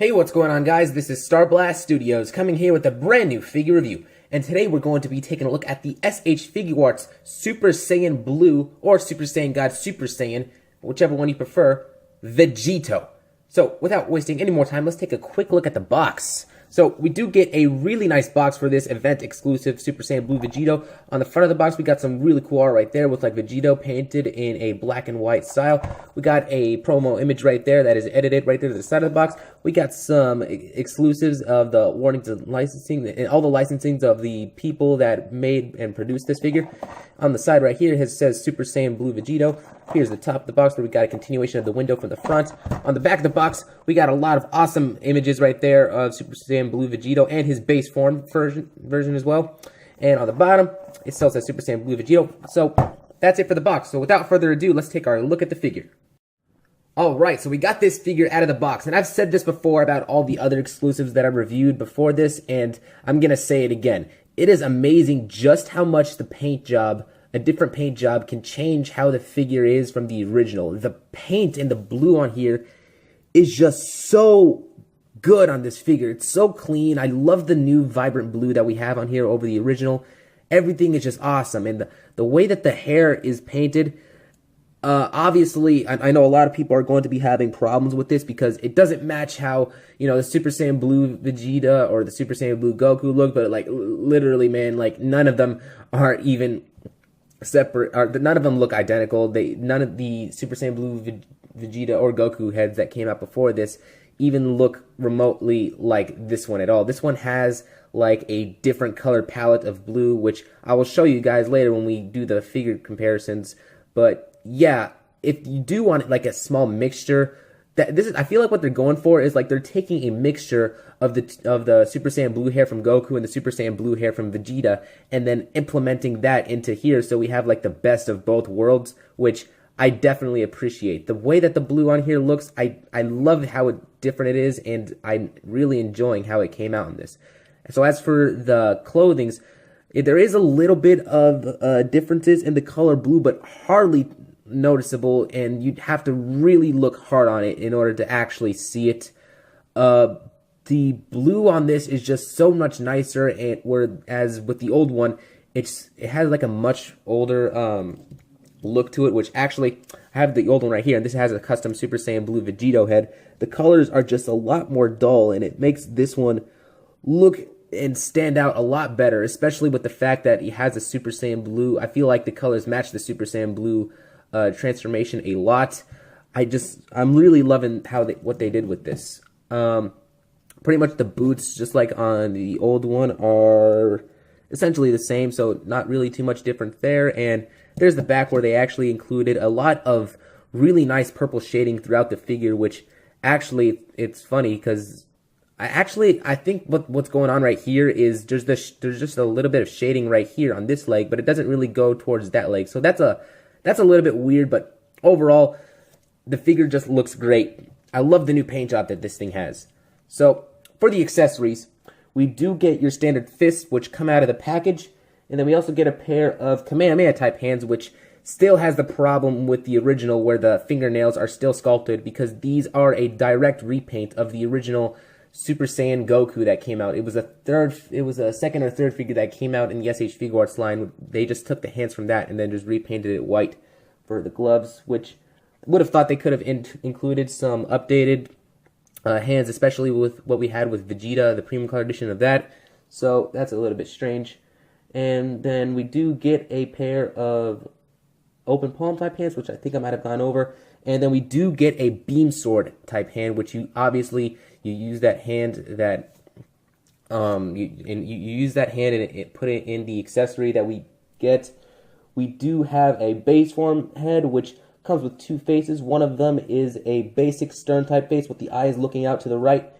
Hey, what's going on, guys? This is Star Blast Studios coming here with a brand new figure review. And today we're going to be taking a look at the S.H.Figuarts Super Saiyan Blue or Super Saiyan God Super Saiyan, whichever one you prefer, Vegetto. So without wasting any more time, let's take a quick look at the box. So we do get a really nice box for this event exclusive Super Saiyan Blue Vegetto. On the front of the box, we got some really cool art right there with like Vegetto painted in a black and white style. We got a promo image right there that is edited right there to the side of the box. We got some exclusives of the warnings and licensing and all the licensings of the people that made and produced this figure. On the side right here, it says Super Saiyan Blue Vegetto. Here's the top of the box where we got a continuation of the window from the front. On the back of the box, we got a lot of awesome images right there of Super Saiyan Blue Vegetto and his base form version as well. And on the bottom, it still says Super Saiyan Blue Vegetto. So that's it for the box. So without further ado, let's take our look at the figure. Alright, so we got this figure out of the box, and I've said this before about all the other exclusives that I've reviewed before this, and I'm gonna say it again. It is amazing just how much the paint job, a different paint job, can change how the figure is from the original. The paint and the blue on here is just so good on this figure. It's so clean. I love the new vibrant blue that we have on here over the original. Everything is just awesome, and the way that the hair is painted, obviously, I know a lot of people are going to be having problems with this because it doesn't match how, you know, the Super Saiyan Blue Vegeta or the Super Saiyan Blue Goku look, but like literally, man, like none of them are even separate, or none of them look identical. None of the Super Saiyan Blue Vegeta or Goku heads that came out before this even look remotely like this one at all. This one has like a different color palette of blue, which I will show you guys later when we do the figure comparisons. But yeah, if you do want like a small mixture, I feel like what they're going for is like they're taking a mixture of the Super Saiyan Blue hair from Goku and the Super Saiyan Blue hair from Vegeta, and then implementing that into here, so we have like the best of both worlds, which I definitely appreciate. The way that the blue on here looks, I love how different it is, and I'm really enjoying how it came out in this. So as for the clothings, there is a little bit of differences in the color blue, but hardly noticeable, and you'd have to really look hard on it in order to actually see it. The blue on this is just so much nicer, and whereas with the old one, it has like a much older look to it, which actually, I have the old one right here, and this has a custom Super Saiyan Blue Vegetto head. The colors are just a lot more dull, and it makes this one look and stand out a lot better, especially with the fact that he has a Super Saiyan Blue. I feel like the colors match the Super Saiyan Blue transformation a lot. I'm really loving what they did with this. Pretty much the boots, just like on the old one, are essentially the same, so not really too much different there. And there's the back where they actually included a lot of really nice purple shading throughout the figure, which actually, it's funny because I think what's going on right here is there's just a little bit of shading right here on this leg, but it doesn't really go towards that leg. So that's a little bit weird, but overall, the figure just looks great. I love the new paint job that this thing has. So for the accessories, we do get your standard fists, which come out of the package, and then we also get a pair of Kamehameha type hands, which still has the problem with the original where the fingernails are still sculpted, because these are a direct repaint of the original Super Saiyan Goku that came out. It was a second or third figure that came out in the S.H.Figuarts line. They just took the hands from that and then just repainted it white for the gloves, which would have thought they could have included some updated hands, especially with what we had with Vegeta, the premium color edition of that. So that's a little bit strange. And then we do get a pair of open palm type hands, which I think I might have gone over. And then we do get a beam sword type hand, which you use that hand that you use that hand and put it in the accessory that we get. We do have a base form head, which comes with two faces. One of them is a basic stern type face with the eyes looking out to the right.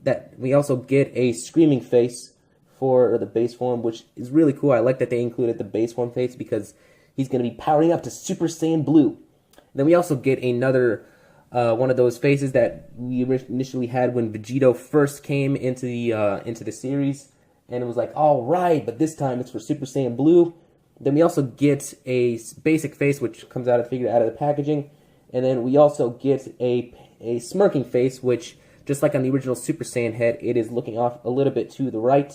That we also get a screaming face for the base form, which is really cool. I like that they included the base form face because he's going to be powering up to Super Saiyan Blue. Then we also get another one of those faces that we initially had when Vegetto first came into the series, and it was like, all right, but this time it's for Super Saiyan Blue. Then we also get a basic face, which comes out of the packaging, and then we also get a smirking face, which just like on the original Super Saiyan head, it is looking off a little bit to the right.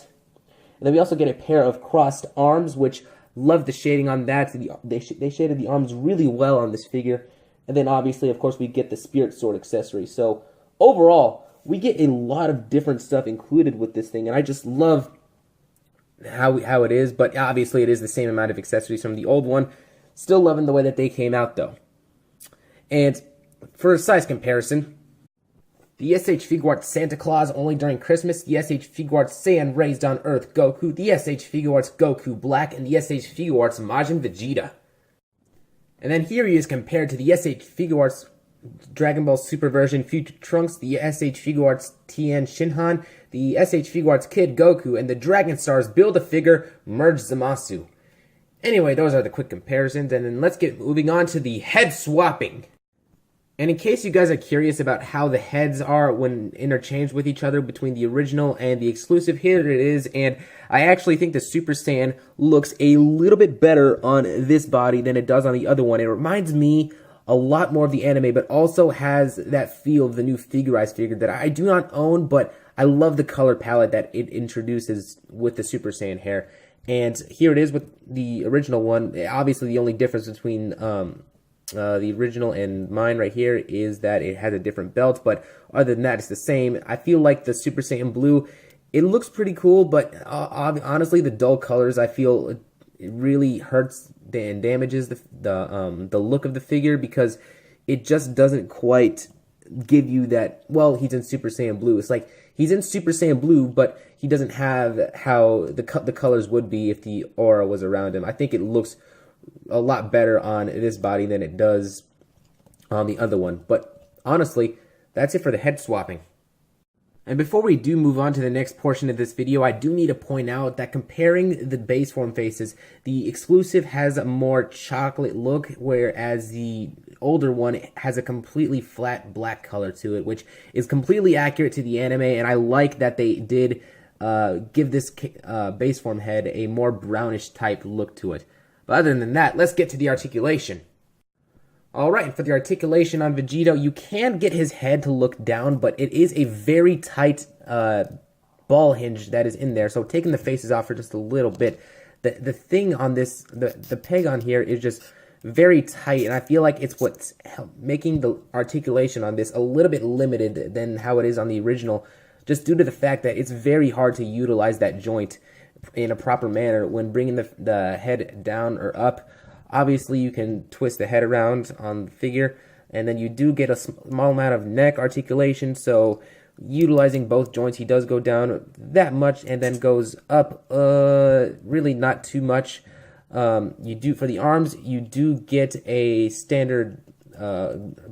And then we also get a pair of crossed arms, which love the shading on that. They shaded the arms really well on this figure. And then obviously, of course, we get the Spirit Sword accessory. So overall, we get a lot of different stuff included with this thing, and I just love how it is. But obviously, it is the same amount of accessories from the old one. Still loving the way that they came out, though. And for a size comparison, the S.H.Figuarts Santa Claus only during Christmas, the S.H.Figuarts Saiyan Raised on Earth Goku, the S.H.Figuarts Goku Black, and the S.H.Figuarts Majin Vegeta. And then here he is compared to the S.H.Figuarts Dragon Ball Super version Future Trunks, the S.H.Figuarts Tien Shinhan, the S.H.Figuarts Kid Goku, and the Dragon Stars Build-A-Figure Merge Zamasu. Anyway, those are the quick comparisons, and then let's get moving on to the head swapping. And in case you guys are curious about how the heads are when interchanged with each other between the original and the exclusive, here it is. And I actually think the Super Saiyan looks a little bit better on this body than it does on the other one. It reminds me a lot more of the anime, but also has that feel of the new Figuarts figure that I do not own, but I love the color palette that it introduces with the Super Saiyan hair. And here it is with the original one. Obviously, the only difference between the original and mine right here is that it has a different belt, but other than that, it's the same. I feel like the Super Saiyan Blue, it looks pretty cool, but honestly, the dull colors, I feel it really hurts and damages the look of the figure, because it just doesn't quite give you that, well, he's in Super Saiyan Blue. It's like he's in Super Saiyan Blue, but he doesn't have how the colors would be if the aura was around him. I think it looks a lot better on this body than it does on the other one. But honestly, that's it for the head swapping. And before we do move on to the next portion of this video, I do need to point out that comparing the base form faces, the exclusive has a more chocolate look, whereas the older one has a completely flat black color to it, which is completely accurate to the anime, and I like that they did give this base form head a more brownish type look to it. But other than that, let's get to the articulation. Alright, for the articulation on Vegetto, you can get his head to look down, but it is a very tight ball hinge that is in there. So taking the faces off for just a little bit, the thing on this, the peg on here is just very tight, and I feel like it's what's making the articulation on this a little bit limited than how it is on the original, just due to the fact that it's very hard to utilize that joint in a proper manner when bringing the head down or up. Obviously, you can twist the head around on the figure, and then you do get a small amount of neck articulation, so utilizing both joints, he does go down that much and then goes up really not too much. You do, for the arms, you do get a standard,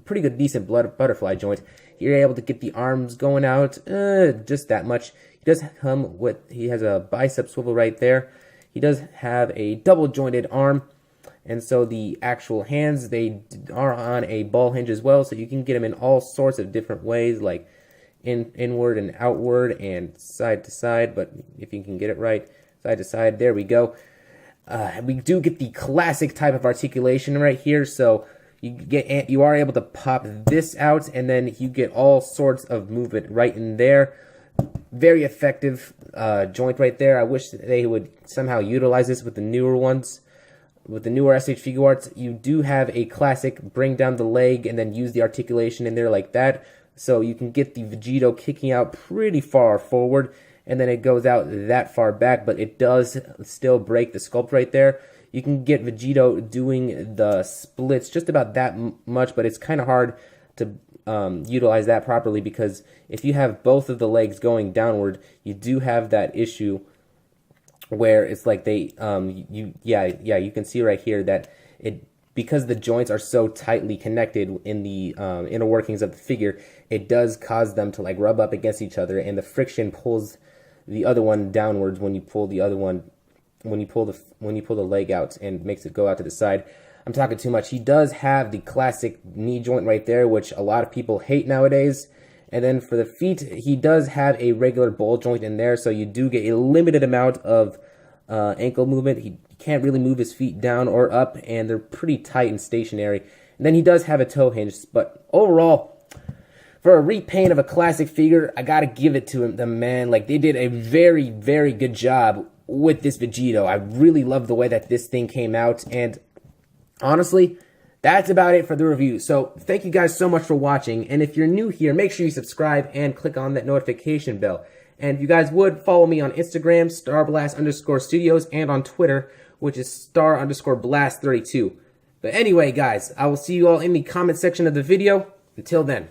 pretty good, decent butterfly joint. You're able to get the arms going out just that much. He does come with, he has a bicep swivel right there. He does have a double jointed arm. And so the actual hands, they are on a ball hinge as well, so you can get them in all sorts of different ways, like inward and outward and side to side, but if you can get it right, side to side, there we go. We do get the classic type of articulation right here, so you are able to pop this out, and then you get all sorts of movement right in there. Very effective joint right there. I wish they would somehow utilize this with the newer ones. With the newer S.H.Figuarts, you do have a classic bring down the leg and then use the articulation in there like that. So you can get the Vegetto kicking out pretty far forward, and then it goes out that far back, but it does still break the sculpt right there. You can get Vegetto doing the splits just about that much, but it's kind of hard to utilize that properly, because if you have both of the legs going downward, you do have that issue where it's like they you can see right here that it, because the joints are so tightly connected in the inner workings of the figure, it does cause them to like rub up against each other, and the friction pulls the other one downwards when you pull the other one, when you pull the leg out, and makes it go out to the side. I'm talking too much. He does have the classic knee joint right there, which a lot of people hate nowadays. And then for the feet, he does have a regular ball joint in there, so you do get a limited amount of ankle movement. He can't really move his feet down or up, and they're pretty tight and stationary. And then he does have a toe hinge, but overall, for a repaint of a classic figure, I gotta give it to them, man. Like, they did a very, very good job with this Vegetto. I really love the way that this thing came out, and honestly, that's about it for the review. So thank you guys so much for watching, and if you're new here, make sure you subscribe and click on that notification bell. And if you guys would, follow me on Instagram, starblast_studios, and on Twitter, which is star_blast32. But anyway, guys, I will see you all in the comment section of the video. Until then.